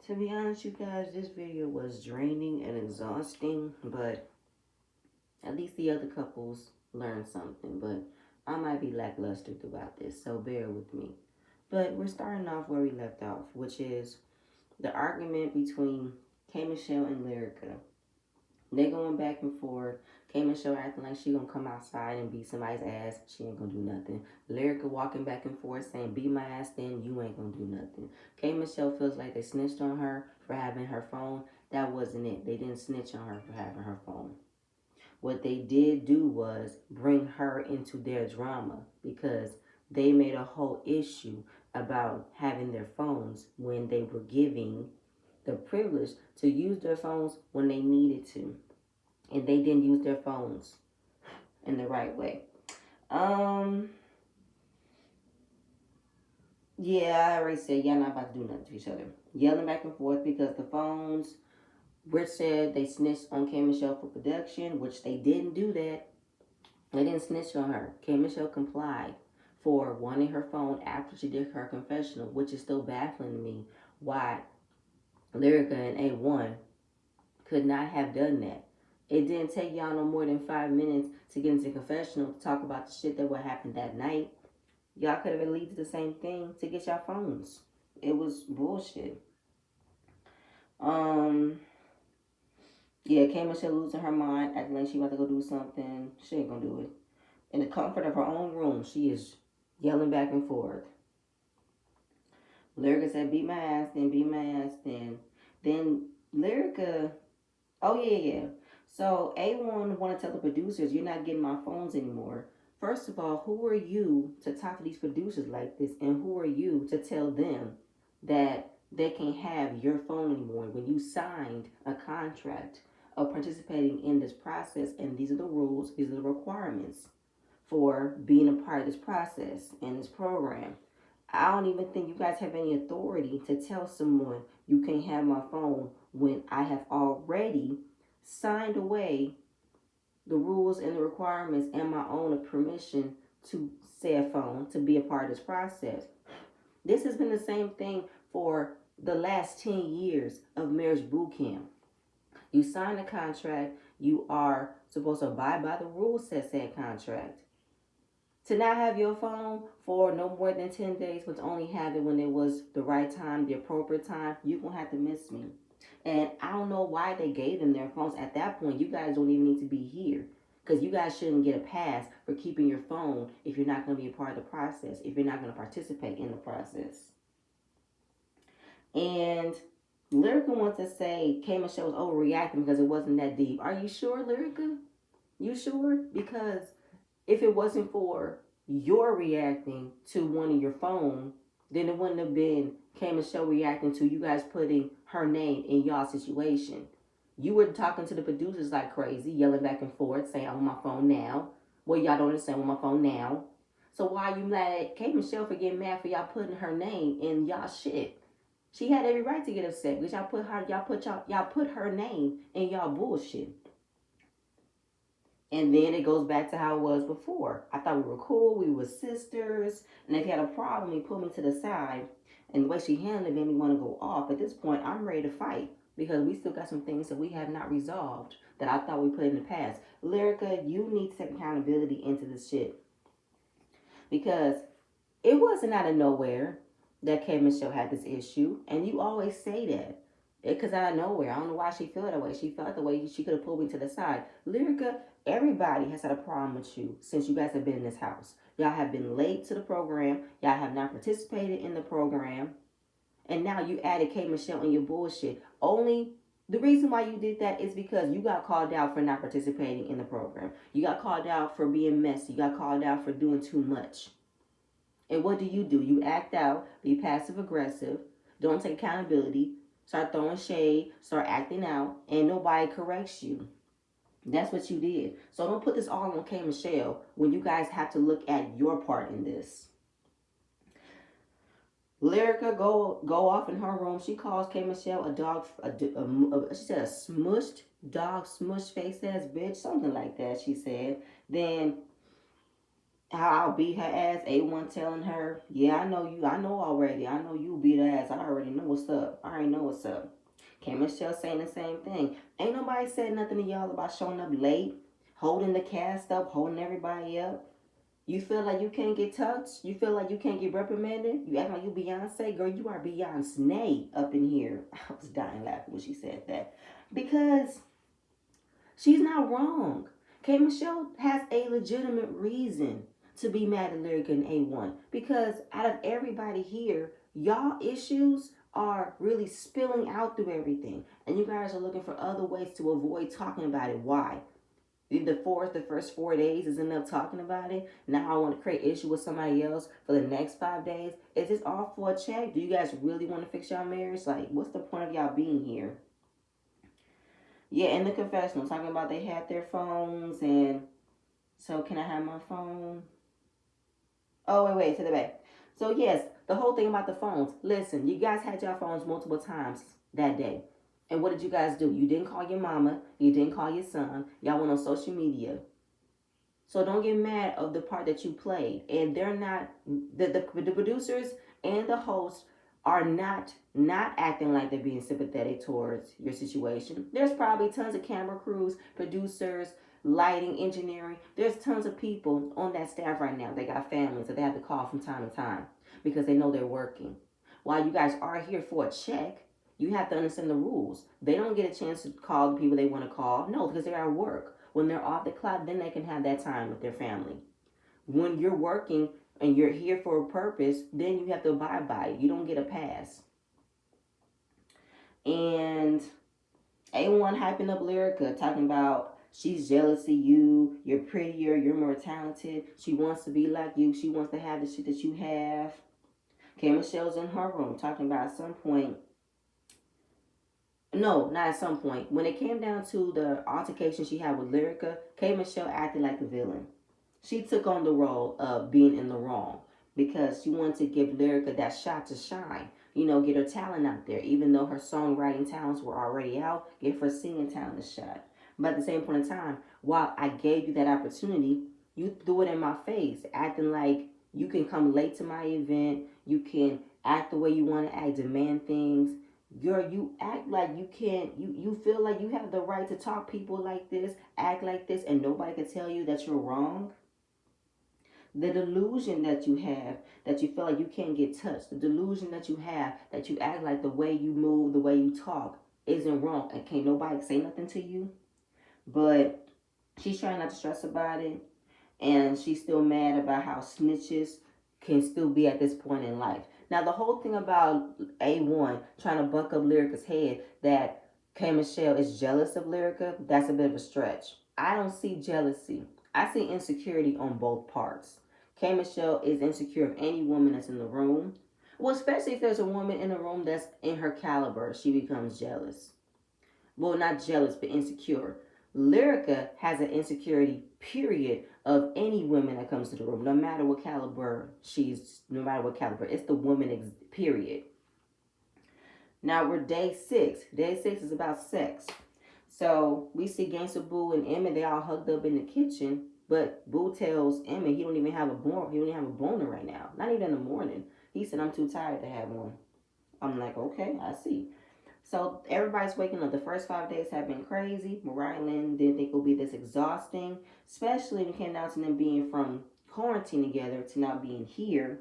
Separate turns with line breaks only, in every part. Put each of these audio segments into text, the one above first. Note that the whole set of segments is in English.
To be honest, you guys, this video was draining and exhausting, but at least the other couples learned something. But I might be lackluster throughout this, so bear with me. But we're starting off where we left off, which is the argument between K. Michelle and Lyrica. They going back and forth. K. Michelle acting like she gonna come outside and beat somebody's ass. She ain't gonna do nothing. Lyrica walking back and forth saying, beat my ass, then you ain't gonna do nothing. K. Michelle feels like they snitched on her for having her phone. That wasn't it. They didn't snitch on her for having her phone. What they did do was bring her into their drama because they made a whole issue about having their phones when they were giving the privilege to use their phones when they needed to. And they didn't use their phones in the right way. Yeah, I already said y'all not about to do nothing to each other. Yelling back and forth because the phones, Rich said they snitched on K. Michelle for production, which they didn't do that. They didn't snitch on her. K. Michelle complied for wanting her phone after she did her confessional, which is still baffling to me why Lyrica and A1 could not have done that. It didn't take y'all no more than 5 minutes to get into confessional to talk about the shit that what happened that night. Y'all could have at least did the same thing to get y'all phones. It was bullshit. Yeah, K. Michelle losing her mind, acting like she about to go do something. She ain't gonna do it. In the comfort of her own room, she is yelling back and forth. Lyrica said, beat my ass, then beat my ass, then. Then Lyrica, oh yeah. So A1 want to tell the producers, you're not getting my phones anymore. First of all, who are you to talk to these producers like this? And who are you to tell them that they can't have your phone anymore when you signed a contract of participating in this process? And these are the rules, these are the requirements for being a part of this process and this program. I don't even think you guys have any authority to tell someone you can't have my phone when I have already signed away the rules and the requirements and my own permission to said phone to be a part of this process. This has been the same thing for the last 10 years of marriage boot camp. You sign a contract, you are supposed to abide by the rules that said contract. To not have your phone for no more than 10 days, but to only have it when it was the right time, the appropriate time, you're going to have to miss me. And I don't know why they gave them their phones. At that point, you guys don't even need to be here. Because you guys shouldn't get a pass for keeping your phone if you're not going to be a part of the process, if you're not going to participate in the process. And Lyrica wants to say K. Michelle was overreacting because it wasn't that deep. Are you sure, Lyrica? You sure? Because if it wasn't for your reacting to wanting your phone, then it wouldn't have been K. Michelle reacting to you guys putting her name in y'all situation. You were talking to the producers like crazy, yelling back and forth, saying, I want my phone now. Well, y'all don't understand, I want my phone now. So why are you mad at K. Michelle for getting mad for y'all putting her name in y'all shit? She had every right to get upset because y'all put her name in y'all bullshit. And then it goes back to how it was before. I thought we were cool, we were sisters, and if he had a problem, he put me to the side. And the way she handled it made me want to go off. At this point, I'm ready to fight because we still got some things that we have not resolved that I thought we put in the past. Lyrica, you need to take accountability into this shit. Because it wasn't out of nowhere that K. Michelle had this issue, and you always say that. Because out of nowhere, I don't know why she felt that way. She felt the way she could have pulled me to the side. Lyrica, everybody has had a problem with you since you guys have been in this house. Y'all have been late to the program. Y'all have not participated in the program. And now you added K. Michelle in your bullshit. Only the reason why you did that is because you got called out for not participating in the program. You got called out for being messy. You got called out for doing too much. And what do? You act out, be passive aggressive, don't take accountability, start throwing shade, start acting out, and nobody corrects you. That's what you did. So don't put this all on K. Michelle when you guys have to look at your part in this. Lyrica go off in her room. She calls K. Michelle a dog. She said a smushed dog, smush face ass bitch, something like that. She said. Then how I'll beat her ass. A1 telling her, yeah, I know you. I know already. I know you beat her ass. I already know what's up. I already know what's up. K Michelle saying the same thing. Ain't nobody said nothing to y'all about showing up late, holding the cast up, holding everybody up. You feel like you can't get touched? You feel like you can't get reprimanded? You act like you Beyonce? Girl, you are Beyonce up in here. I was dying laughing when she said that. Because she's not wrong. K Michelle has a legitimate reason to be mad at Lyrica and A1. Because out of everybody here, y'all issues are really spilling out through everything. And you guys are looking for other ways to avoid talking about it. Why? The first 4 days is enough talking about it. Now I want to create issue with somebody else for the next 5 days. Is this all for a check? Do you guys really want to fix y'all marriage? Like, what's the point of y'all being here? Yeah, in the confessional, talking about they had their phones and so can I have my phone? Oh wait, to the back. So yes, the whole thing about the phones. Listen, you guys had your phones multiple times that day. And what did you guys do? You didn't call your mama. You didn't call your son. Y'all went on social media. So don't get mad of the part that you played. And they're not the producers and the hosts are not acting like they're being sympathetic towards your situation. There's probably tons of camera crews, producers, lighting, engineering. There's tons of people on that staff right now. They got families that they have to call from time to time because they know they're working. While you guys are here for a check, you have to understand the rules. They don't get a chance to call the people they want to call. No, because they're at work. When they're off the clock, then they can have that time with their family. When you're working and you're here for a purpose, then you have to abide by it. You don't get a pass. And A1 hyping up Lyrica, talking about she's jealous of you, you're prettier, you're more talented, she wants to be like you, she wants to have the shit that you have. K Michelle's in her room talking about at some point. No, not at some point. When it came down to the altercation she had with Lyrica, K Michelle acted like the villain. She took on the role of being in the wrong because she wanted to give Lyrica that shot to shine. You know, get her talent out there. Even though her songwriting talents were already out, give her singing talent a shot. But at the same point in time, while I gave you that opportunity, you threw it in my face, acting like you can come late to my event, you can act the way you want to act, demand things. Girl, you act like you can't, you feel like you have the right to talk people like this, act like this, and nobody can tell you that you're wrong. The delusion that you have, that you feel like you can't get touched, the delusion that you have, that you act like the way you move, the way you talk isn't wrong, and can't nobody say nothing to you. But she's trying not to stress about it, and she's still mad about how snitches can still be at this point in life. Now, the whole thing about A1 trying to buck up Lyrica's head that K Michelle is jealous of Lyrica, that's a bit of a stretch. I don't see jealousy. I see insecurity on both parts. K Michelle is insecure of any woman that's in the room. Well, especially if there's a woman in the room that's in her caliber, she becomes jealous. Well, not jealous, but insecure. Lyrica has an insecurity, period, of any woman that comes to the room, no matter what caliber no matter what caliber. It's the woman, period. Now we're day 6. Day 6 is about sex. So we see Gangsta Boo and Emma, they all hugged up in the kitchen, but Boo tells Emma he don't even have a boner right now. Not even in the morning. He said, I'm too tired to have one. I'm like, okay, I see. So everybody's waking up. The first 5 days have been crazy. Mariah and Lynn didn't think it would be this exhausting, especially when it came down to them being from quarantine together to now being here.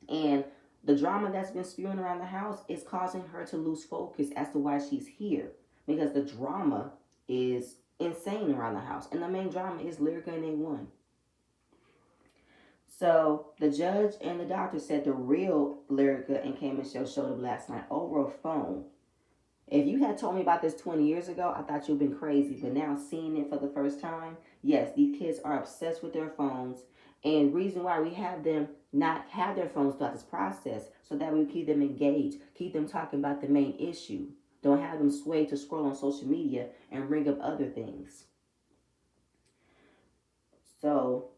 And the drama that's been spewing around the house is causing her to lose focus as to why she's here. Because the drama is insane around the house. And the main drama is Lyrica and A1. So the judge and the doctor said the real Lyrica and K Michelle showed up last night over a phone. If you had told me about this 20 years ago, I thought you'd been crazy. But now seeing it for the first time, yes, these kids are obsessed with their phones. And reason why we have them not have their phones throughout this process, so that we keep them engaged, keep them talking about the main issue. Don't have them sway to scroll on social media and bring up other things. So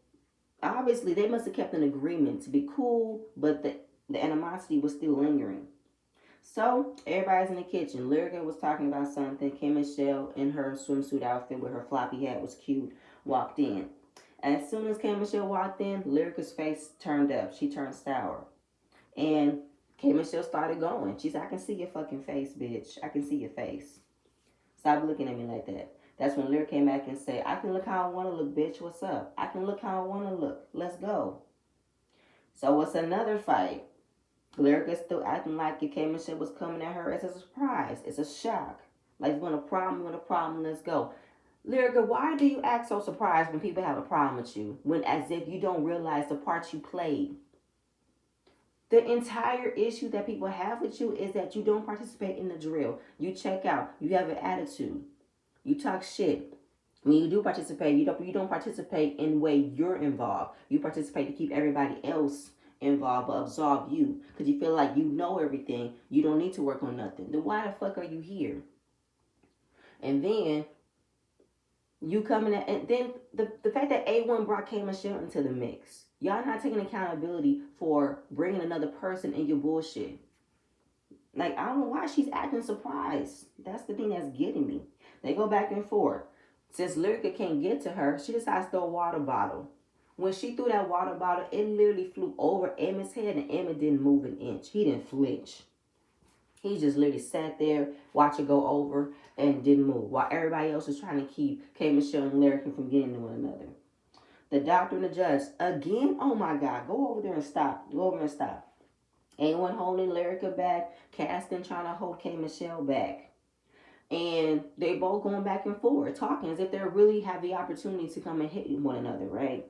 obviously they must have kept an agreement to be cool, but the animosity was still lingering. So everybody's in the kitchen. Lyrica was talking about something. Kim Michelle in her swimsuit outfit with her floppy hat was cute, walked in. As soon as K Michelle walked in, Lyrica's face turned up. She turned sour. And K Michelle started going. She said, I can see your fucking face, bitch. I can see your face. Stop looking at me like that. That's when Lyrica came back and said, I can look how I want to look, bitch. What's up? I can look how I want to look. Let's go. So it's another fight. Lyrica's still acting like K Michelle was coming at her as a surprise. It's a shock. Like, you want a problem, let's go. Lyrica, why do you act so surprised when people have a problem with you? When as if you don't realize the part you played. The entire issue that people have with you is that you don't participate in the drill. You check out. You have an attitude. You talk shit. When you do participate, you don't participate in the way you're involved. You participate to keep everybody else involved but absolve you. Because you feel like you know everything. You don't need to work on nothing. Then why the fuck are you here? And then you coming at, and then the fact that A1 brought K Michelle into the mix. Y'all not taking accountability for bringing another person in your bullshit. Like, I don't know why she's acting surprised. That's the thing that's getting me. They go back and forth. Since Lyrica can't get to her, she decides to throw a water bottle. When she threw that water bottle, it literally flew over Emmett's head, and Emmett didn't move an inch. He didn't flinch. He just literally sat there, watched it go over, and didn't move. While everybody else was trying to keep K Michelle and Lyrica from getting to one another. The doctor and the judge, again, oh my God, go over there and stop. Go over and stop. A1 holding Lyrica back, Caston trying to hold K Michelle back. And they both going back and forth, talking as if they really have the opportunity to come and hit one another, right?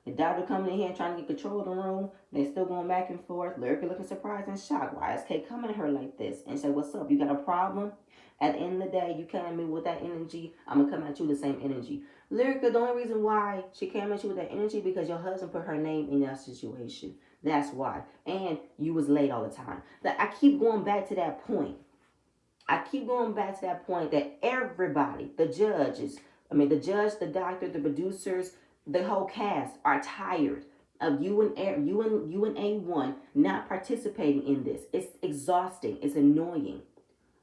The doctor coming in here and trying to get control of the room. They still going back and forth. Lyrica looking surprised and shocked. Why is Kay coming at her like this? And say, what's up? You got a problem? At the end of the day, you came at me with that energy. I'm going to come at you with the same energy. Lyrica, the only reason why she came at you with that energy because your husband put her name in that situation. That's why. And you was late all the time. I keep going back to that point. That everybody, the judge, the doctor, the producers, the whole cast are tired of you and A1 not participating in this. It's exhausting. It's annoying.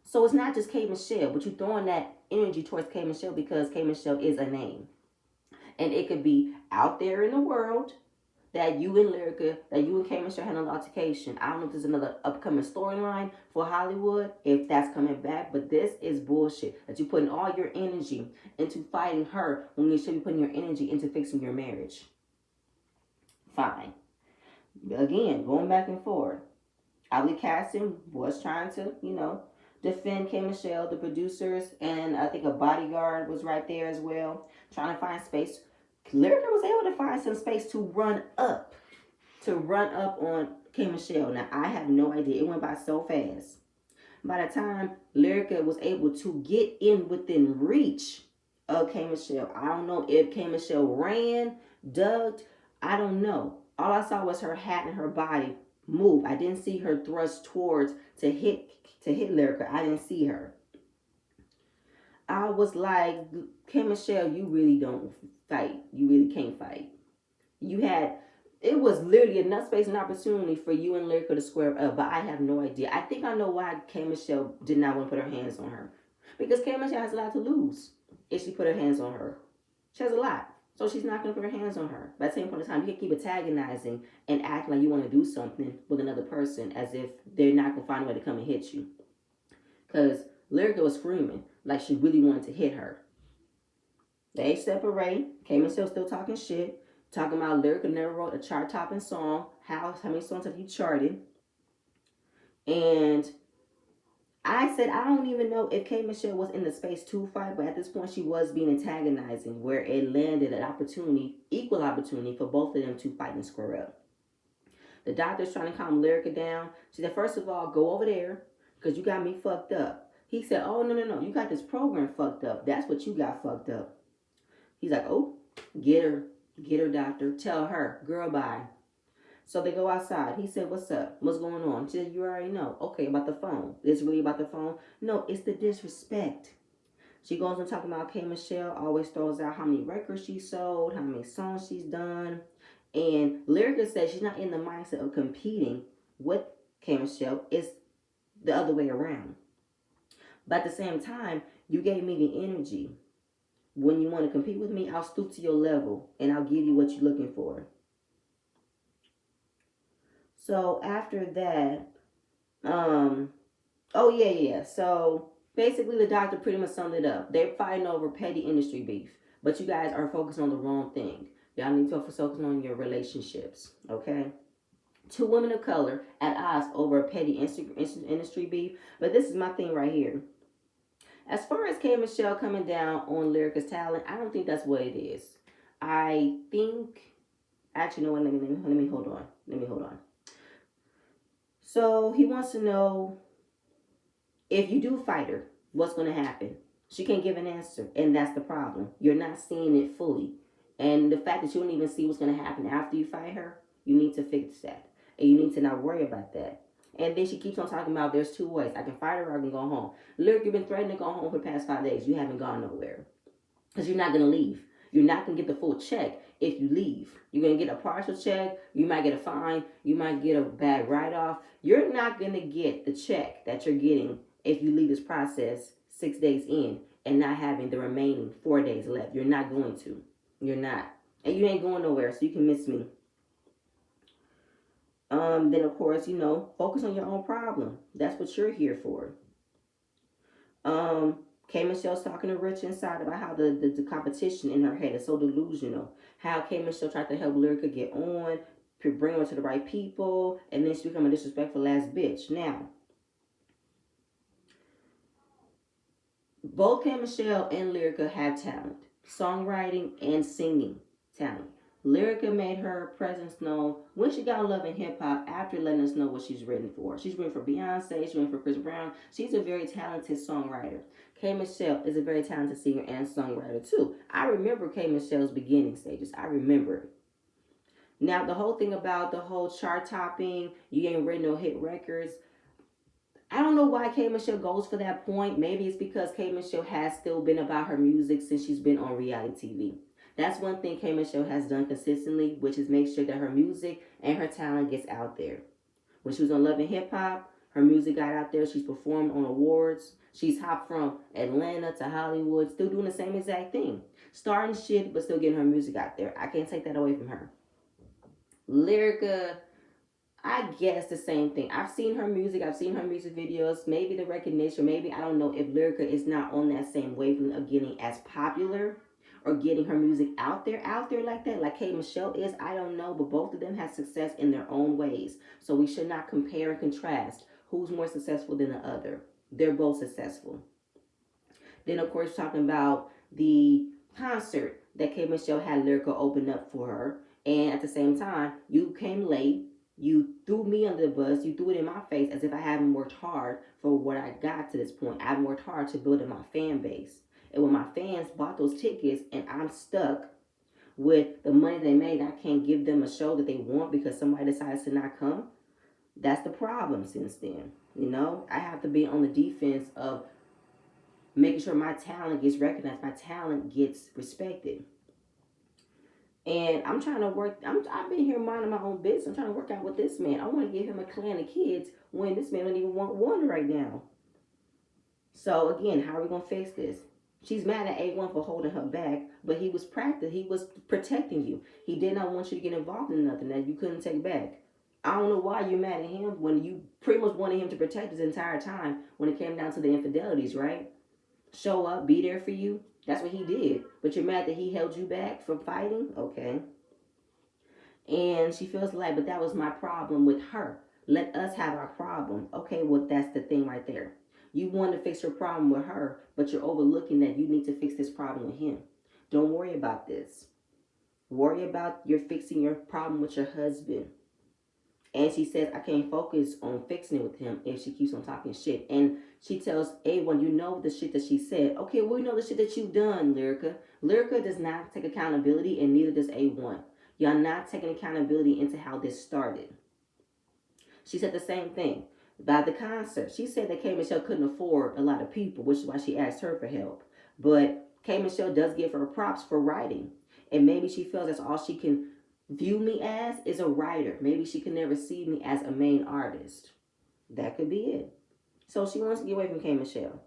So it's not just K Michelle, but you throwing that energy towards K Michelle because K Michelle is a name. And it could be out there in the world that you and K Michelle had an altercation. I don't know if there's another upcoming storyline for Hollywood, if that's coming back, but this is bullshit. That you're putting all your energy into fighting her when you should be putting your energy into fixing your marriage. Fine. Again, going back and forth. Ali Caston was trying to, defend K Michelle, the producers, and I think a bodyguard was right there as well, trying to find space. Lyrica was able to find some space to run up on K Michelle. Now, I have no idea. It went by so fast. By the time Lyrica was able to get in within reach of K Michelle, I don't know if K Michelle ran, ducked, I don't know. All I saw was her hat and her body move. I didn't see her thrust towards to hit Lyrica. I didn't see her. I was like, K Michelle, you really don't fight. You really can't fight. It was literally enough space and opportunity for you and Lyrica to square up, but I have no idea. I think I know why K Michelle did not want to put her hands on her. Because K Michelle has a lot to lose if she put her hands on her. She has a lot. So she's not going to put her hands on her. By the same point in time, you can keep antagonizing and act like you want to do something with another person as if they're not going to find a way to come and hit you. Because Lyrica was screaming like she really wanted to hit her. They separate. K Michelle still talking shit. Talking about Lyrica never wrote a chart-topping song. How many songs have you charted? And I said, I don't even know if K Michelle was in the space to fight, but at this point she was being antagonizing, where it landed an equal opportunity for both of them to fight and square up. The doctor's trying to calm Lyrica down. She said, first of all, go over there, because you got me fucked up. He said, oh, no, you got this program fucked up. That's what you got fucked up. He's like, oh, get her, doctor. Tell her, girl, bye. So they go outside. He said, what's up? What's going on? She said, you already know. Okay, about the phone. It's really about the phone? No, it's the disrespect. She goes on talking about K Michelle, always throws out how many records she sold, how many songs she's done. And Lyrica says she's not in the mindset of competing with K Michelle. It's the other way around. But at the same time, you gave me the energy When you want to compete with me, I'll stoop to your level and I'll give you what you're looking for. So after that, oh yeah. So basically the doctor pretty much summed it up. They're fighting over petty industry beef. But you guys are focused on the wrong thing. Y'all need to focus on your relationships. Okay? Two women of color at odds over a petty industry beef. But this is my thing right here. As far as K Michelle coming down on Lyrica's talent, I don't think that's what it is. I think, actually, no. Let me hold on. Let me hold on. So he wants to know, if you do fight her, what's going to happen? She can't give an answer, and that's the problem. You're not seeing it fully. And the fact that you don't even see what's going to happen after you fight her, you need to fix that. And you need to not worry about that. And then she keeps on talking about there's two ways. I can fight her or I can go home. Lyric, you've been threatening to go home for the past 5 days. You haven't gone nowhere. Because you're not going to leave. You're not going to get the full check if you leave. You're going to get a partial check. You might get a fine. You might get a bad write-off. You're not going to get the check that you're getting if you leave this process 6 days in and not having the remaining 4 days left. You're not going to. You're not. And you ain't going nowhere, so you can miss me. Then, of course, focus on your own problem. That's what you're here for. K Michelle's talking to Rich inside about how the competition in her head is so delusional. How K Michelle tried to help Lyrica get on, bring her to the right people, and then she become a disrespectful ass bitch. Now, both K Michelle and Lyrica have talent. Songwriting and singing talent. Lyrica made her presence known when she got on Love and Hip Hop after letting us know what she's written for. She's written for Beyonce, she's written for Chris Brown. She's a very talented songwriter. K Michelle is a very talented singer and songwriter too. I remember K Michelle's beginning stages. I remember it. Now, the whole thing about the whole chart topping, you ain't written no hit records. I don't know why K Michelle goes for that point. Maybe it's because K Michelle has still been about her music since she's been on reality TV. That's one thing K Michelle has done consistently, which is make sure that her music and her talent gets out there. When she was on Love and Hip Hop, her music got out there. She's performed on awards. She's hopped from Atlanta to Hollywood, still doing the same exact thing. Starting shit, but still getting her music out there. I can't take that away from her. Lyrica, I guess the same thing. I've seen her music. I've seen her music videos. Maybe the recognition. Maybe, I don't know, if Lyrica is not on that same wavelength of getting as popular or getting her music out there like that, like K Michelle is. I don't know, but both of them have success in their own ways. So we should not compare and contrast who's more successful than the other. They're both successful. Then, of course, talking about the concert that K Michelle had Lyrica open up for her. And at the same time, you came late. You threw me under the bus. You threw it in my face as if I haven't worked hard for what I got to this point. I haven't worked hard to build up my fan base. And when my fans bought those tickets and I'm stuck with the money they made, I can't give them a show that they want because somebody decides to not come. That's the problem since then. I have to be on the defense of making sure my talent gets recognized, my talent gets respected. And I'm trying to work, I've been here minding my own business. I'm trying to work out with this man. I want to give him a clan of kids when this man don't even want one right now. So again, how are we going to fix this? She's mad at A1 for holding her back, but he was protecting you. He did not want you to get involved in nothing that you couldn't take back. I don't know why you're mad at him when you pretty much wanted him to protect his entire time when it came down to the infidelities, right? Show up, be there for you. That's what he did. But you're mad that he held you back from fighting? Okay. And she feels like, but that was my problem with her. Let us have our problem. Okay, well, that's the thing right there. You want to fix your problem with her, but you're overlooking that you need to fix this problem with him. Don't worry about this. Worry about you're fixing your problem with your husband. And she says, I can't focus on fixing it with him if she keeps on talking shit. And she tells A1, you know the shit that she said. Okay, well, you know the shit that you've done, Lyrica. Lyrica does not take accountability, and neither does A1. Y'all not taking accountability into how this started. She said the same thing about the concert. She said that K Michelle couldn't afford a lot of people, which is why she asked her for help. But K Michelle does give her props for writing. And maybe she feels that's all she can view me as is a writer. Maybe she can never see me as a main artist. That could be it. So she wants to get away from K Michelle.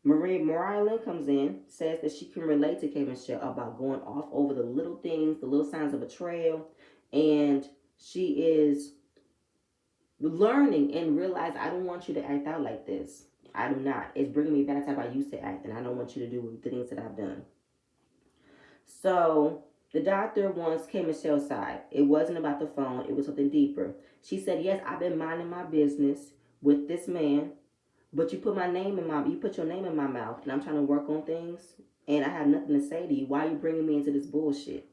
Mariah Lynn comes in, says that she can relate to K. Michelle about going off over the little things, the little signs of betrayal, and she is learning and realize I don't want you to act out like this. I do not. It's bringing me back to how I used to act, and I don't want you to do the things that I've done. So the doctor wants K. Michelle's side. It wasn't about the phone. It was something deeper. She said, "Yes, I've been minding my business with this man, but you put your name in my mouth, and I'm trying to work on things, and I have nothing to say to you. Why are you bringing me into this bullshit?"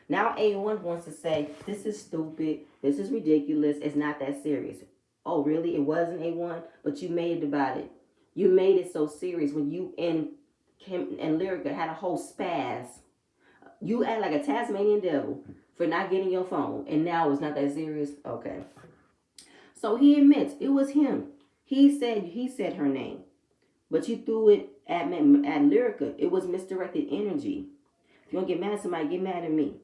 Now A1 wants to say, "This is stupid. This is ridiculous. It's not that serious." Oh, really? It wasn't A1, but you made it about it. You made it so serious when you and Kim and Lyrica had a whole spaz. You act like a Tasmanian devil for not getting your phone, and now it's not that serious. Okay. So he admits it was him. He said her name, but you threw it at Lyrica. It was misdirected energy. If you don't get mad at somebody, get mad at me.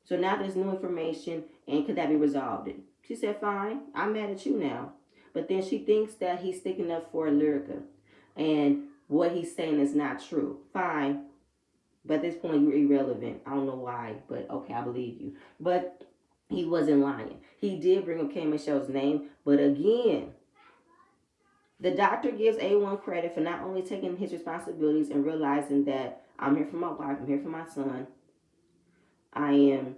So now there's new information, and could that be resolved? She said, "Fine, I'm mad at you now." But then she thinks that he's sticking up for Lyrica, and what he's saying is not true. Fine, but at this point you're irrelevant. I don't know why, but okay, I believe you. But he wasn't lying. He did bring up K. Michelle's name, but again, the doctor gives A1 credit for not only taking his responsibilities and realizing that I'm here for my wife, I'm here for my son. I am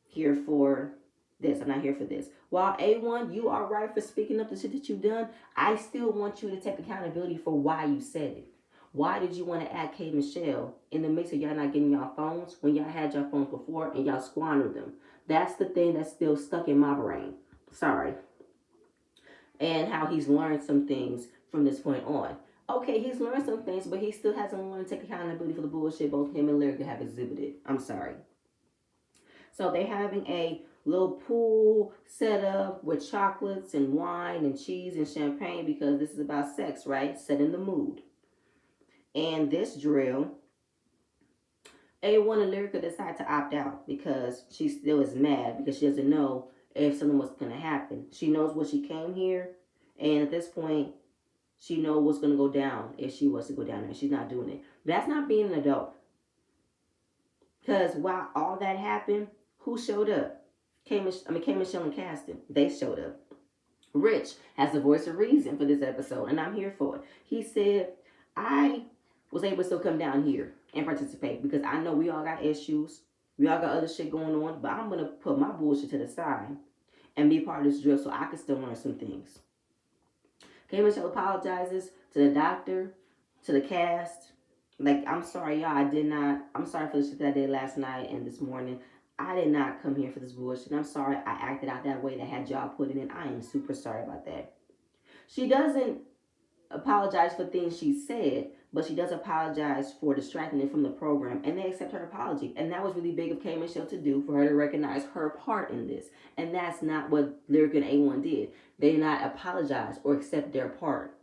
here for this. I'm not here for this. While A1, you are right for speaking up the shit that you've done, I still want you to take accountability for why you said it. Why did you want to add K. Michelle in the mix of y'all not getting y'all phones when y'all had your phones before and y'all squandered them? That's the thing that's still stuck in my brain. Sorry. And how he's learned some things from this point on. Okay, he's learned some things, but he still hasn't learned to take accountability for the bullshit both him and Lyrica have exhibited. I'm sorry. So they're having a little pool set up with chocolates and wine and cheese and champagne because this is about sex, right? Setting the mood. And this drill, A1 and Lyrica decide to opt out because she still is mad because she doesn't know if something was going to happen. She knows what she came here, and at this point, she knows what's going to go down if she was to go down there. She's not doing it. That's not being an adult. Because while all that happened, who showed up? K. Michelle and Caston. They showed up. Rich has the voice of reason for this episode, and I'm here for it. He said, I was able to still come down here and participate because I know we all got issues. We all got other shit going on, but I'm going to put my bullshit to the side and be part of this drill so I can still learn some things. K. Michelle apologizes to the doctor, to the cast. Like, I'm sorry, y'all. I'm sorry for the shit that I did last night and this morning. I did not come here for this bullshit. I'm sorry I acted out that way that had y'all put it in. I am super sorry about that. She doesn't apologize for things she said, but she does apologize for distracting them from the program, and they accept her apology. And that was really big of K. Michelle to do, for her to recognize her part in this. And that's not what Lyrica and A1 did. They did not apologize or accept their part.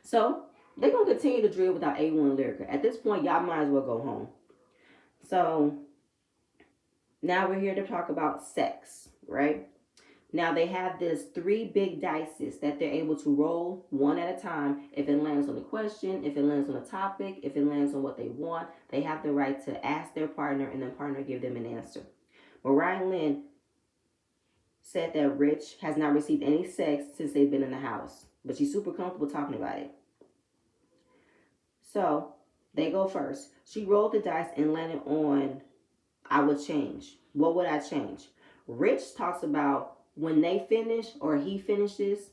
So they're going to continue to drill without A1 and Lyrica. At this point, y'all might as well go home. So now we're here to talk about sex, right? Now they have this 3 big dices that they're able to roll one at a time. If it lands on the question, if it lands on a topic, if it lands on what they want, they have the right to ask their partner and the partner give them an answer. Mariah Lynn said that Rich has not received any sex since they've been in the house, but she's super comfortable talking about it. So they go first. She rolled the dice and landed on, I would change. What would I change? Rich talks about when they finish or he finishes,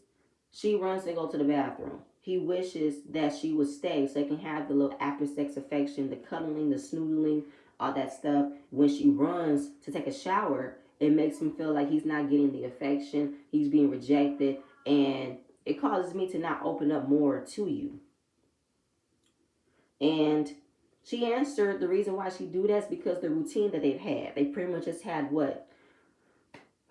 she runs to go to the bathroom. He wishes that she would stay so they can have the little after sex affection, the cuddling, the snoodling, all that stuff. When she runs to take a shower, it makes him feel like he's not getting the affection, he's being rejected, and it causes me to not open up more to you. And she answered the reason why she do that is because the routine that they've had. They pretty much just had what?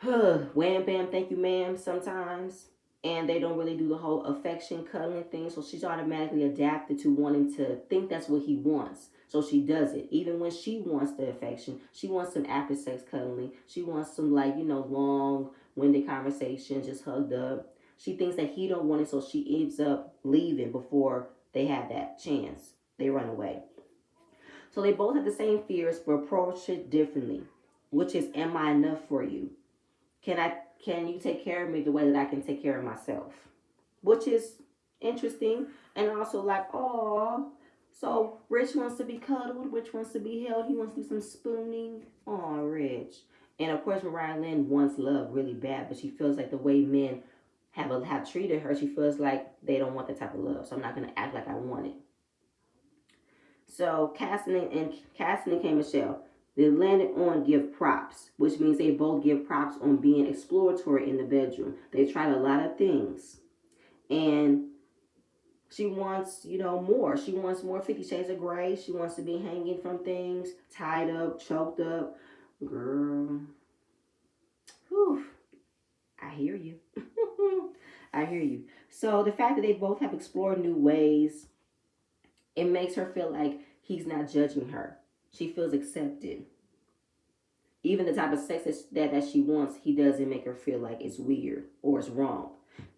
Wham bam, thank you ma'am sometimes. And they don't really do the whole affection cuddling thing. So she's automatically adapted to wanting to think that's what he wants. So she does it. Even when she wants the affection, she wants some after sex cuddling. She wants some long-winded conversation, just hugged up. She thinks that he don't want it, so she ends up leaving before they have that chance. They run away. So they both have the same fears, but approach it differently, which is, am I enough for you? Can you take care of me the way that I can take care of myself? Which is interesting, and also like, oh, so Rich wants to be cuddled, Rich wants to be held, he wants to do some spooning. Oh, Rich. And of course, Mariah Lynn wants love really bad, but she feels like the way men have treated her, she feels like they don't want that type of love. So I'm not gonna act like I want it. So Casting and K Michelle, they landed on give props, which means they both give props on being exploratory in the bedroom. They tried a lot of things. And she wants, more. She wants more 50 Shades of Grey. She wants to be hanging from things, tied up, choked up. Girl. Whew. I hear you. I hear you. So the fact that they both have explored new ways, it makes her feel like he's not judging her. She feels accepted. Even the type of sex that she wants, he doesn't make her feel like it's weird or it's wrong.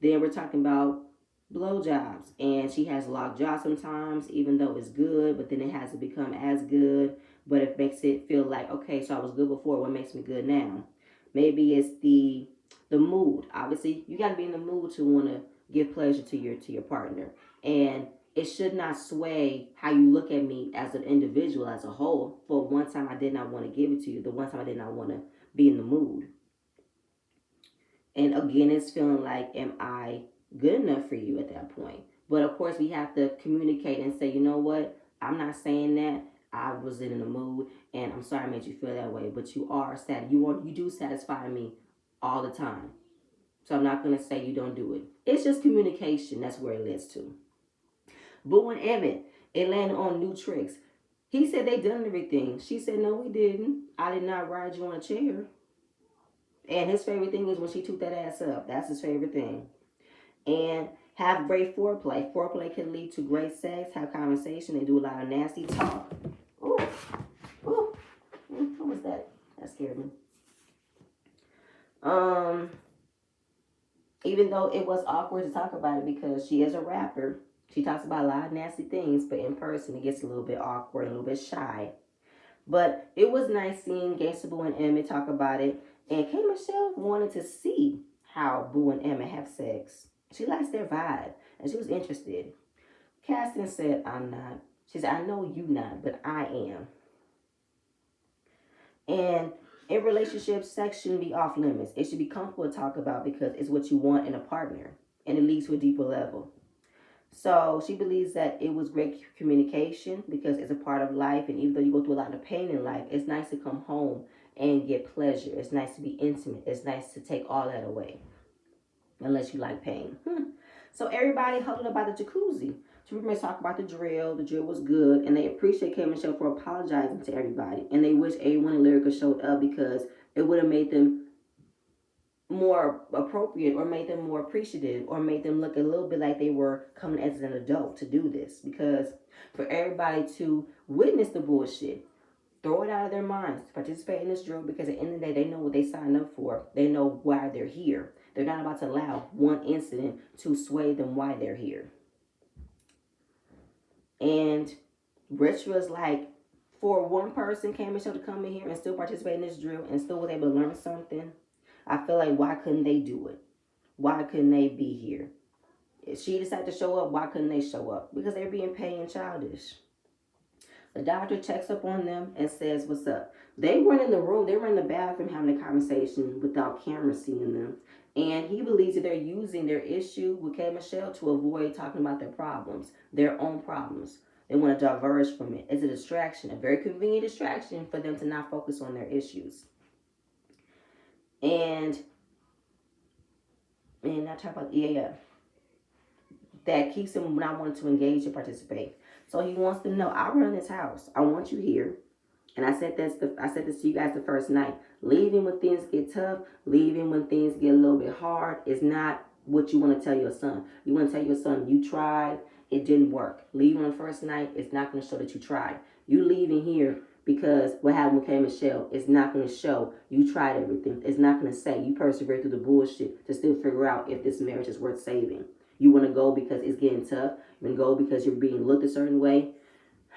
Then we're talking about blowjobs, and she has locked jaw sometimes, even though it's good, but then it hasn't become as good. But it makes it feel like, okay, so I was good before. What makes me good now? Maybe it's the mood. Obviously, you got to be in the mood to want to give pleasure to your partner, and it should not sway how you look at me as an individual, as a whole. For one time I did not want to give it to you. The one time I did not want to be in the mood. And again, it's feeling like, am I good enough for you at that point? But of course, we have to communicate and say, you know what? I'm not saying that. I was in the mood, and I'm sorry I made you feel that way. But you are sad. You do satisfy me all the time. So I'm not going to say you don't do it. It's just communication. That's where it leads to. Boo and Emmett, it landed on new tricks. He said they done everything. She said, no, we didn't. I did not ride you on a chair. And his favorite thing is when she took that ass up. That's his favorite thing. And have great foreplay. Foreplay can lead to great sex, have conversation. They do a lot of nasty talk. Ooh. Ooh. What was that? That scared me. Even though it was awkward to talk about it because she is a rapper, she talks about a lot of nasty things, but in person it gets a little bit awkward, a little bit shy. But it was nice seeing Gangsta Boo and Emmett talk about it. And K Michelle wanted to see how Boo and Emmett have sex. She likes their vibe, and she was interested. Caston said, I'm not. She said, I know you not, but I am. And in relationships, sex shouldn't be off limits. It should be comfortable to talk about because it's what you want in a partner, and it leads to a deeper level. So she believes that it was great communication because it's a part of life, and even though you go through a lot of pain in life, it's nice to come home and get pleasure. It's nice to be intimate. It's nice to take all that away, unless you like pain. So everybody huddled up by the jacuzzi. Two roommates talk about the drill. The drill was good, and they appreciate Kim and Michelle for apologizing to everybody. And they wish A1 and Lyrica showed up because it would have made them more appropriate, or made them more appreciative, or made them look a little bit like they were coming as an adult to do this. Because for everybody to witness the bullshit, throw it out of their minds, participate in this drill, because at the end of the day, they know what they signed up for. They know why they're here. They're not about to allow one incident to sway them why they're here. And Rich was like, for one person, Cam Michelle, to come in here and still participate in this drill and still was able to learn something, I feel like, why couldn't they do it? Why couldn't they be here? If she decided to show up, why couldn't they show up? Because they're being paid and childish. The doctor checks up on them and says, what's up? They weren't in the room. They were in the bathroom having a conversation without cameras seeing them. And he believes that they're using their issue with K. Michelle to avoid talking about their problems, their own problems. They want to diverge from it. It's a distraction, a very convenient distraction for them to not focus on their issues. And I talk about, that keeps him not wanting to engage and participate. So he wants to know, I run this house. I want you here. And I said this to you guys the first night. Leaving when things get tough, leaving when things get a little bit hard is not what you want to tell your son. You want to tell your son, you tried, it didn't work. Leaving on the first night is not going to show that you tried. You leaving here Because what happened with K Michelle is not going to show you tried everything. It's not going to say you persevered through the bullshit to still figure out if this marriage is worth saving. You want to go because it's getting tough. You want to go because you're being looked a certain way.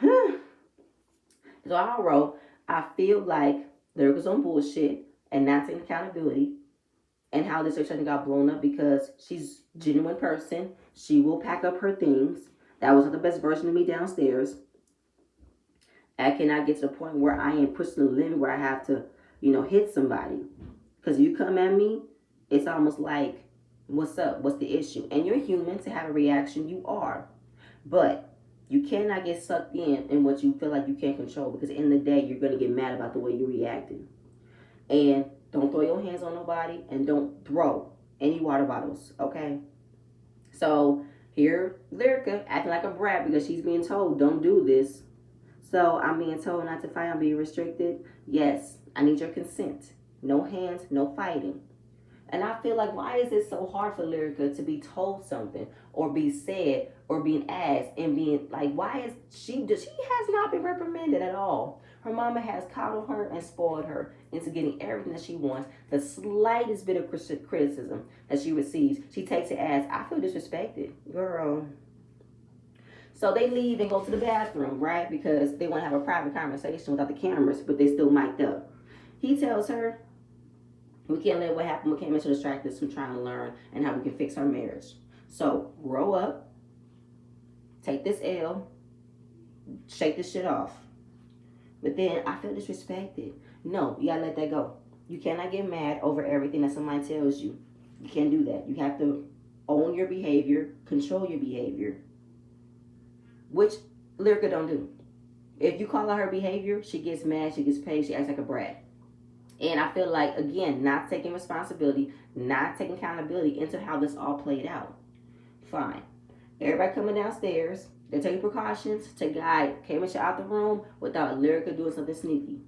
So I wrote, I feel like Lyrica's on bullshit and not taking accountability, and how this relationship got blown up because she's a genuine person. She will pack up her things. That wasn't the best version of me downstairs. I cannot get to the point where I am pushing the limit where I have to, hit somebody. Because you come at me, it's almost like, what's up? What's the issue? And you're human to have a reaction. You are. But you cannot get sucked in what you feel like you can't control, because in the day, you're going to get mad about the way you're reacting. And don't throw your hands on nobody, and don't throw any water bottles, okay? So here, Lyrica acting like a brat because she's being told, don't do this. So I'm being told not to fight, I'm being restricted. Yes, I need your consent. No hands, no fighting. And I feel like, why is it so hard for Lyrica to be told something or be said or being asked and being like, why is she has not been reprimanded at all. Her mama has coddled her and spoiled her into getting everything that she wants. The slightest bit of criticism that she receives, she takes it as, I feel disrespected. Girl. So they leave and go to the bathroom, right? Because they want to have a private conversation without the cameras, but they still mic'd up. He tells her, we can't let what happened with Cambridge distract us from trying to learn and how we can fix our marriage. So grow up, take this L, shake this shit off. But then I feel disrespected. No, you gotta let that go. You cannot get mad over everything that somebody tells you. You can't do that. You have to own your behavior, control your behavior, which Lyrica don't do. If you call out her behavior, she gets mad, she gets paid, she acts like a brat. And I feel like, again, not taking responsibility, not taking accountability into how this all played out. Fine. Everybody coming downstairs, they're taking precautions to guide K Michelle out the room without Lyrica doing something sneaky.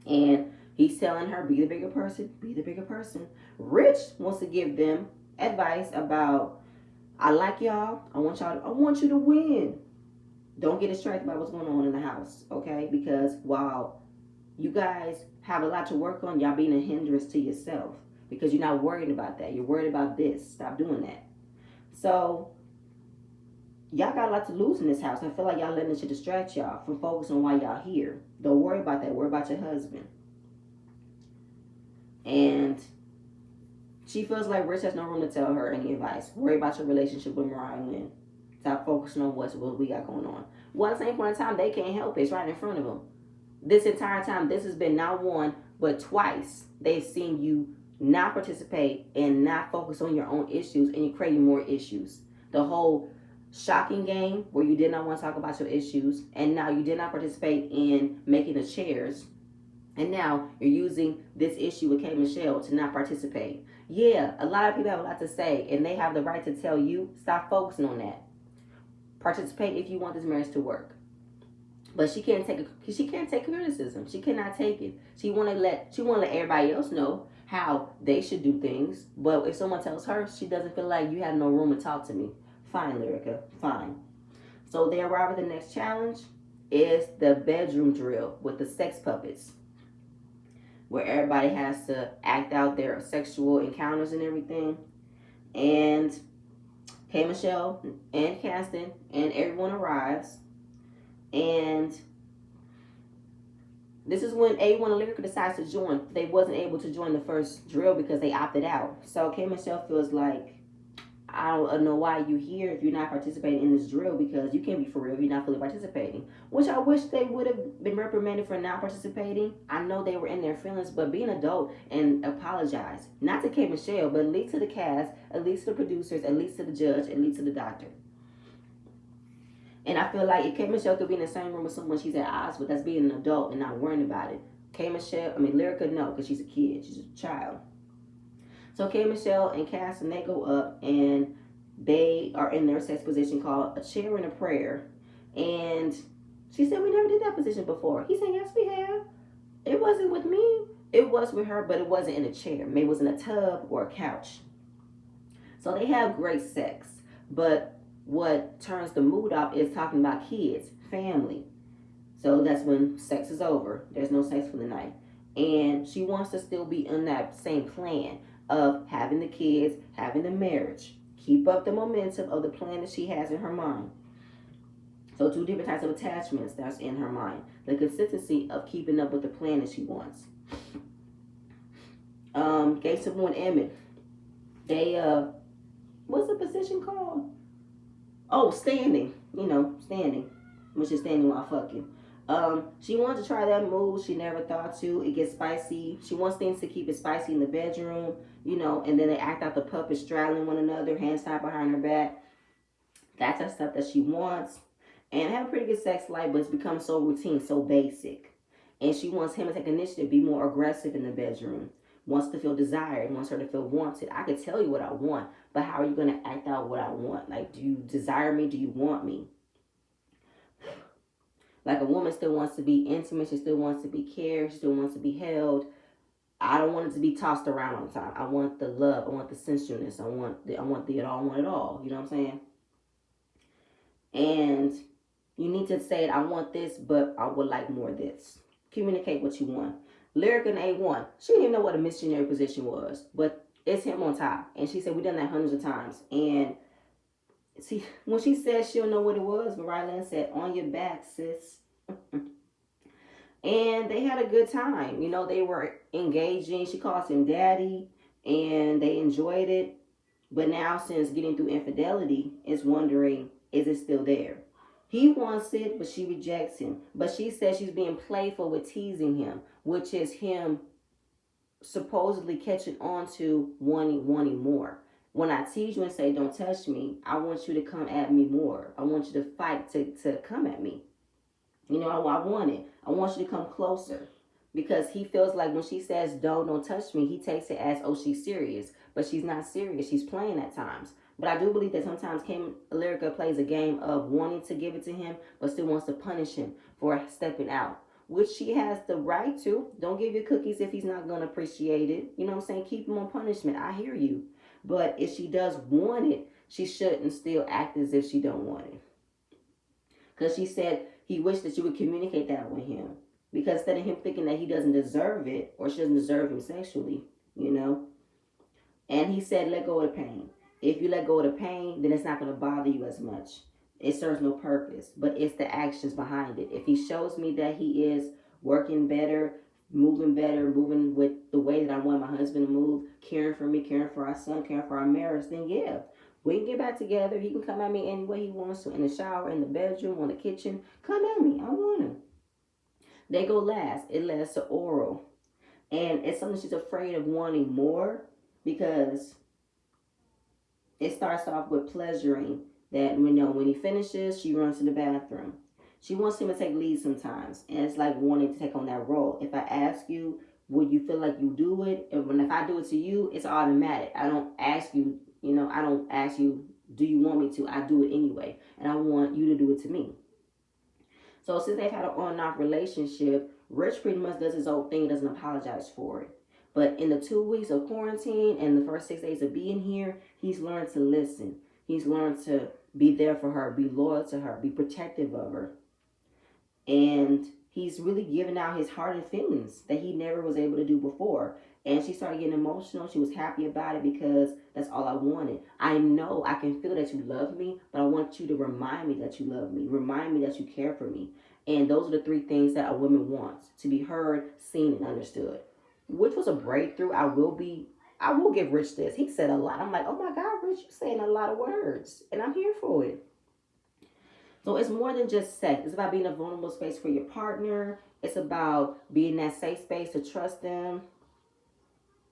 And he's telling her, be the bigger person, be the bigger person. Rich wants to give them advice about, I like y'all, I want you to win. Don't get distracted by what's going on in the house, okay? Because while you guys have a lot to work on, y'all being a hindrance to yourself because you're not worried about that. You're worried about this. Stop doing that. So y'all got a lot to lose in this house. I feel like y'all letting this shit distract y'all from focusing on why y'all here. Don't worry about that. Worry about your husband. And she feels like Rich has no room to tell her any advice. Worry about your relationship with Mariah and Lynn. Stop focusing on what we got going on. Well, at the same point in time, they can't help it. It's right in front of them. This entire time, this has been not one, but twice. They've seen you not participate and not focus on your own issues, and you're creating more issues. The whole shocking game where you did not want to talk about your issues, and now you did not participate in making the chairs, and now you're using this issue with K Michelle to not participate. Yeah, a lot of people have a lot to say, and they have the right to tell you, stop focusing on that. Participate if you want this marriage to work. But she can't take criticism. She cannot take it. She wanna let everybody else know how they should do things. But if someone tells her, she doesn't feel like you have no room to talk to me. Fine, Lyrica, fine. So they arrive at the next challenge is the bedroom drill with the sex puppets, where everybody has to act out their sexual encounters and everything. And K Michelle and Caston and everyone arrives. And this is when A1 and Lyrica decides to join. They wasn't able to join the first drill because they opted out. So K Michelle feels like, I don't know why you're here if you're not participating in this drill, because you can't be for real if you're not fully participating. Which I wish they would have been reprimanded for not participating. I know they were in their feelings, but be an adult and apologize. Not to K Michelle, but at least to the cast, at least to the producers, at least to the judge, at least to the doctor. And I feel like if K Michelle could be in the same room with someone she's at odds with, that's being an adult and not worrying about it. Lyrica, no, because she's a kid. She's a child. So K Michelle and Cass, and they go up, and they are in their sex position called a chair and a prayer. And she said, we never did that position before. He said, yes, we have. It wasn't with me. It was with her, but it wasn't in a chair. Maybe it was in a tub or a couch. So they have great sex. But what turns the mood off is talking about kids, family. So that's when sex is over. There's no sex for the night. And she wants to still be in that same plan of having the kids, having the marriage. Keep up the momentum of the plan that she has in her mind. So two different types of attachments that's in her mind. The consistency of keeping up with the plan that she wants. Gates of One Emmett. They what's the position called? Oh, standing. Standing. Which is standing while fucking. She wants to try that move. She never thought to. It gets spicy. She wants things to keep it spicy in the bedroom, and then they act out the puppet straddling one another, hands tied behind her back. That's the stuff that she wants. And have a pretty good sex life, but it's become so routine, so basic. And she wants him to take initiative, be more aggressive in the bedroom. Wants to feel desired, wants her to feel wanted. I could tell you what I want, but how are you going to act out what I want? Like, do you desire me? Do you want me? Like, a woman still wants to be intimate. She still wants to be cared. She still wants to be held. I don't want it to be tossed around all the time. I want the love. I want the sensualness. I want it all. I want it all. You know what I'm saying? And you need to say, I want this, but I would like more of this. Communicate what you want. Lyrica in A1, she didn't even know what a missionary position was, but it's him on top. And she said, we've done that hundreds of times. And see, when she said she don't know what it was, Mariah said, on your back, sis. And they had a good time. They were engaging. She calls him daddy, and they enjoyed it. But now, since getting through infidelity, is wondering, is it still there? He wants it, but she rejects him. But she says she's being playful with teasing him, which is him supposedly catching on to wanting more. When I tease you and say, don't touch me, I want you to come at me more. I want you to fight to come at me. I want it. I want you to come closer. Because he feels like when she says, don't touch me, he takes it as, oh, she's serious. But she's not serious. She's playing at times. But I do believe that sometimes Lyrica plays a game of wanting to give it to him, but still wants to punish him for stepping out, which she has the right to. Don't give your cookies if he's not going to appreciate it. You know what I'm saying? Keep him on punishment. I hear you. But if she does want it, she shouldn't still act as if she don't want it. Because she said he wished that you would communicate that with him. Because instead of him thinking that he doesn't deserve it, or she doesn't deserve him sexually, And he said, let go of the pain. If you let go of the pain, then it's not going to bother you as much. It serves no purpose, but it's the actions behind it. If he shows me that he is working better, moving with the way that I want my husband to move, caring for me, caring for our son, caring for our marriage, then yeah, we can get back together. He can come at me any way he wants to, in the shower, in the bedroom, on the kitchen. Come at me. I want him. They go last. It lasts to oral. And it's something she's afraid of wanting more, because it starts off with pleasuring that, when he finishes, she runs to the bathroom. She wants him to take lead sometimes. And it's like wanting to take on that role. If I ask you, would you feel like you do it? And if I do it to you, it's automatic. I don't ask you, do you want me to? I do it anyway. And I want you to do it to me. So since they've had an on and off relationship, Rich pretty much does his own thing, doesn't apologize for it. But in the 2 weeks of quarantine and the first 6 days of being here, he's learned to listen. He's learned to be there for her, be loyal to her, be protective of her. And he's really given out his heart and feelings that he never was able to do before. And she started getting emotional. She was happy about it because that's all I wanted. I know I can feel that you love me, but I want you to remind me that you love me. Remind me that you care for me. And those are the 3 things that a woman wants: to be heard, seen, and understood. Which was a breakthrough. I will give Rich this. He said a lot. I'm like, oh my God, Rich, you're saying a lot of words. And I'm here for it. So it's more than just sex. It's about being a vulnerable space for your partner. It's about being that safe space to trust them.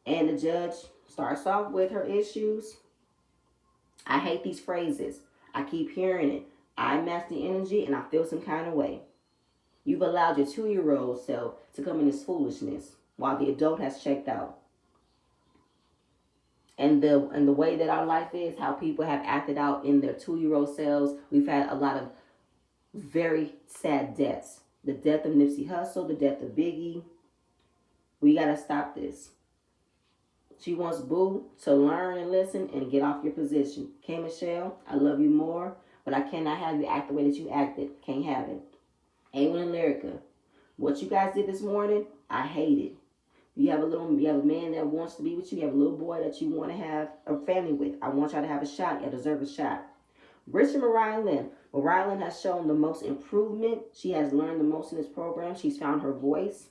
And the judge starts off with her issues. I hate these phrases. I keep hearing it. I match the energy and I feel some kind of way. You've allowed your 2-year-old self to come in this foolishness while the adult has checked out. And the way that our life is, how people have acted out in their 2-year-old selves, we've had a lot of very sad deaths. The death of Nipsey Hussle, the death of Biggie. We got to stop this. She wants Boo to learn and listen and get off your position. Okay, Michelle, I love you more, but I cannot have you act the way that you acted. Can't have it. A1 and Lyrica, what you guys did this morning, I hate it. You have a man that wants to be with you. You have a little boy that you want to have a family with. I want y'all to have a shot. You deserve a shot. Rich and Mariah Lynn. Mariah Lynn has shown the most improvement. She has learned the most in this program. She's found her voice.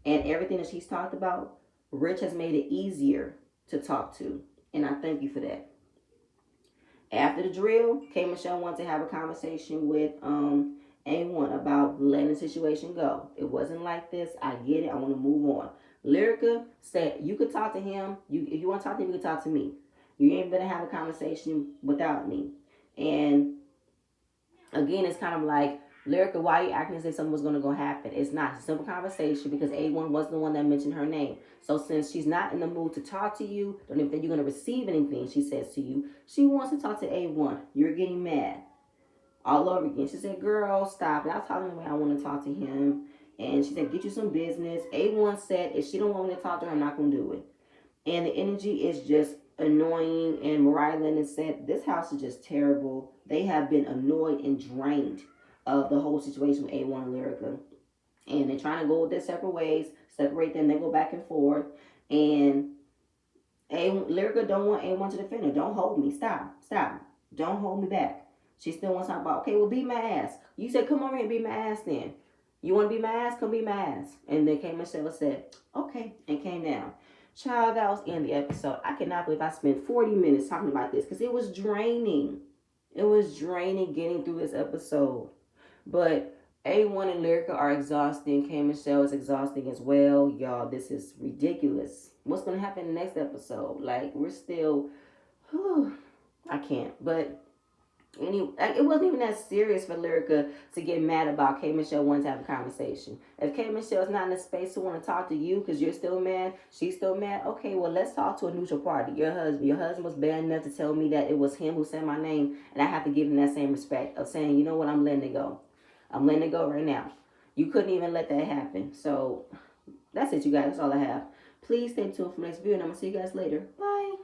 And everything that she's talked about, Rich has made it easier to talk to. And I thank you for that. After the drill, K. Michelle wanted to have a conversation with A1 about letting the situation go. It wasn't like this. I get it. I want to move on. Lyrica said, you could talk to him. If you want to talk to him, you can talk to me. You ain't gonna have a conversation without me. And again, it's kind of like, Lyrica, why are you acting as if something was going to go happen? It's not. It's a simple conversation because A1 wasn't the one that mentioned her name. So since she's not in the mood to talk to you, don't even think you're going to receive anything she says to you. She wants to talk to A1. You're getting mad. All over again. She said, girl, stop. And I told him the way I want to talk to him. And she said, get you some business. A1 said, if she don't want me to talk to her, I'm not going to do it. And the energy is just annoying. And Mariah Lennon said, this house is just terrible. They have been annoyed and drained of the whole situation with A1 and Lyrica. And they're trying to go their separate ways, separate them, they go back and forth. And Lyrica don't want A1 to defend her. Don't hold me. Stop. Don't hold me back. She still wants to talk about, okay, well, beat my ass. You said, come over here and beat my ass then. You want to beat my ass? Come beat my ass. And then K. Michelle said, okay, and came down. Child, that was the end of the episode. I cannot believe I spent 40 minutes talking about this because it was draining. It was draining getting through this episode. But A1 and Lyrica are exhausting. K. Michelle is exhausting as well. Y'all, this is ridiculous. What's going to happen in the next episode? Like, we're still... I can't. But anyway, it wasn't even that serious for Lyrica to get mad about K. Michelle wanting to have a conversation. If K. Michelle's not in a space to want to talk to you because you're still mad, she's still mad, okay, well, let's talk to a neutral party. Your husband was bad enough to tell me that it was him who said my name, and I have to give him that same respect of saying, you know what, I'm letting it go. I'm letting it go right now. You couldn't even let that happen. So that's it, you guys. That's all I have. Please stay tuned for the next video, and I'm going to see you guys later. Bye.